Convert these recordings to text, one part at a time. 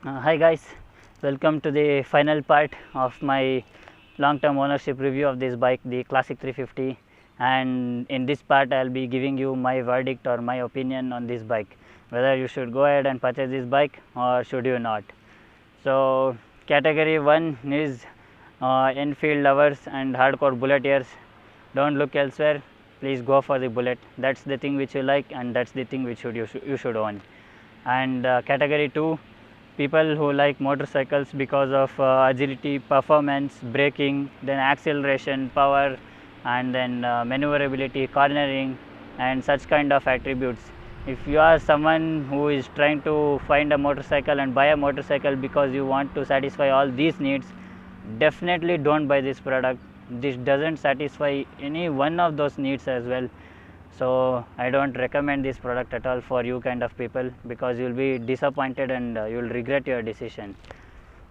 Hi guys, welcome to the final part of my long-term ownership review of this bike, the Classic 350, and in this part I will be giving you my verdict or my opinion on this bike, whether you should go ahead and purchase this bike or should you not. So category 1 is Enfield lovers and hardcore bulleteers. Don't look elsewhere, please go for the Bullet. That's the thing which you like and that's the thing which you should own. And category 2, people who like motorcycles because of agility, performance, braking, then acceleration, power, and then maneuverability, cornering, and such kind of attributes. If you are someone who is trying to find a motorcycle and buy a motorcycle because you want to satisfy all these needs, definitely don't buy this product. This doesn't satisfy any one of those needs as well. So I don't recommend this product at all for you kind of people, because you will be disappointed and you will regret your decision.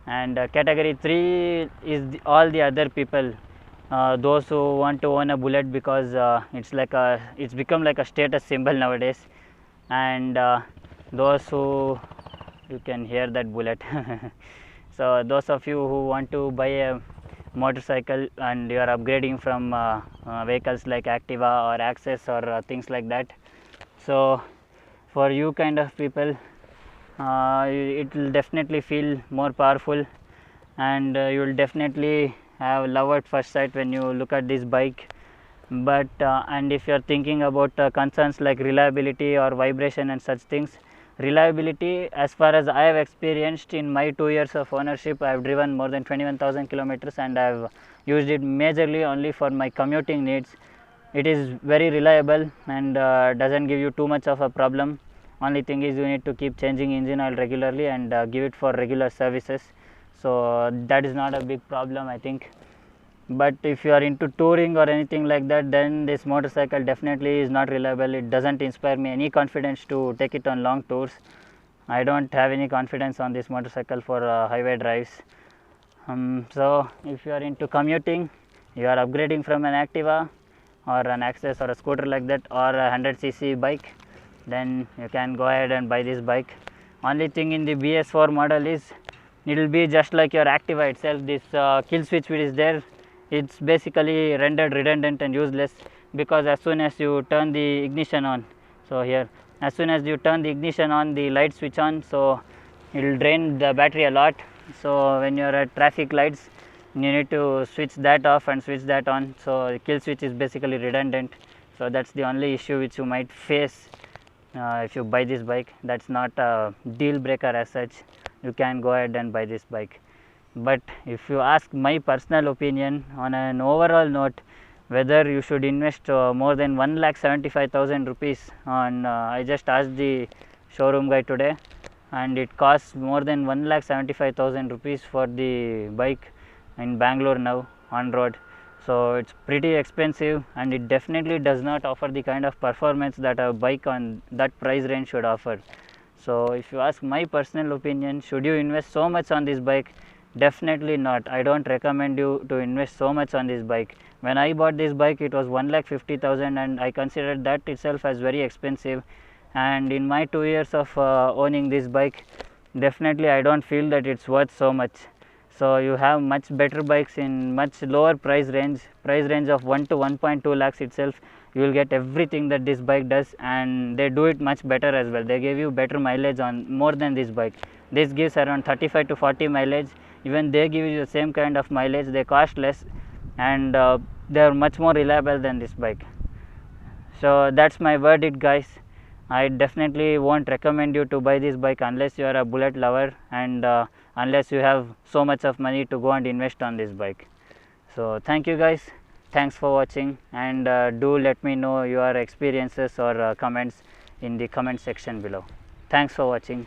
And category 3 is all the other people, those who want to own a Bullet because it's become like a status symbol nowadays. And those who, you can hear that bullet. So those of you who want to buy a motorcycle and you are upgrading from vehicles like Activa or Access or things like that, so for you kind of people, it will definitely feel more powerful, and you will definitely have love at first sight when you look at this bike. But and if you are thinking about concerns like reliability or vibration and such things, reliability, as far as I have experienced in my 2 years of ownership, I have driven more than 21,000 kilometers and I have used it majorly only for my commuting needs. It is very reliable and doesn't give you too much of a problem. Only thing is you need to keep changing engine oil regularly and give it for regular services, so that is not a big problem, I think. But if you are into touring or anything like that, then this motorcycle definitely is not reliable. It doesn't inspire me any confidence to take it on long tours. I don't have any confidence on this motorcycle for highway drives. So if you are into commuting, you are upgrading from an Activa or an Access or a scooter like that, or a 100cc bike, then you can go ahead and buy this bike. Only thing in the BS4 model is it will be just like your Activa itself. This kill switch which is there, it's basically rendered redundant and useless, because as soon as you turn the ignition on, so here, as soon as you turn the ignition on, the light switch on, so it will drain the battery a lot. So when you are at traffic lights, you need to switch that off and switch that on. So the kill switch is basically redundant. So that's the only issue which you might face if you buy this bike. That's not a deal breaker as such. You can go ahead and buy this bike. But if you ask my personal opinion on an overall note, whether you should invest more than 1,75,000 rupees on, I just asked the showroom guy today, and it costs more than 1,75,000 rupees for the bike in Bangalore now on road. So it's pretty expensive, and it definitely does not offer the kind of performance that a bike on that price range should offer. So if you ask my personal opinion, should you invest so much on this bike? Definitely not. I don't recommend you to invest so much on this bike. When I bought this bike, it was 1,50,000 and I considered that itself as very expensive. And in my 2 years of owning this bike, definitely I don't feel that it's worth so much. So you have much better bikes in much lower price range of 1 to 1.2 lakhs itself. You will get everything that this bike does, and they do it much better as well. They give you better mileage on more than this bike. This gives around 35 to 40 mileage. Even they give you the same kind of mileage. They cost less, and they are much more reliable than this bike. So that's my verdict, guys. I definitely won't recommend you to buy this bike unless you are a Bullet lover, and unless you have so much of money to go and invest on this bike. So thank you guys, thanks for watching, and do let me know your experiences or comments in the comment section below. Thanks for watching.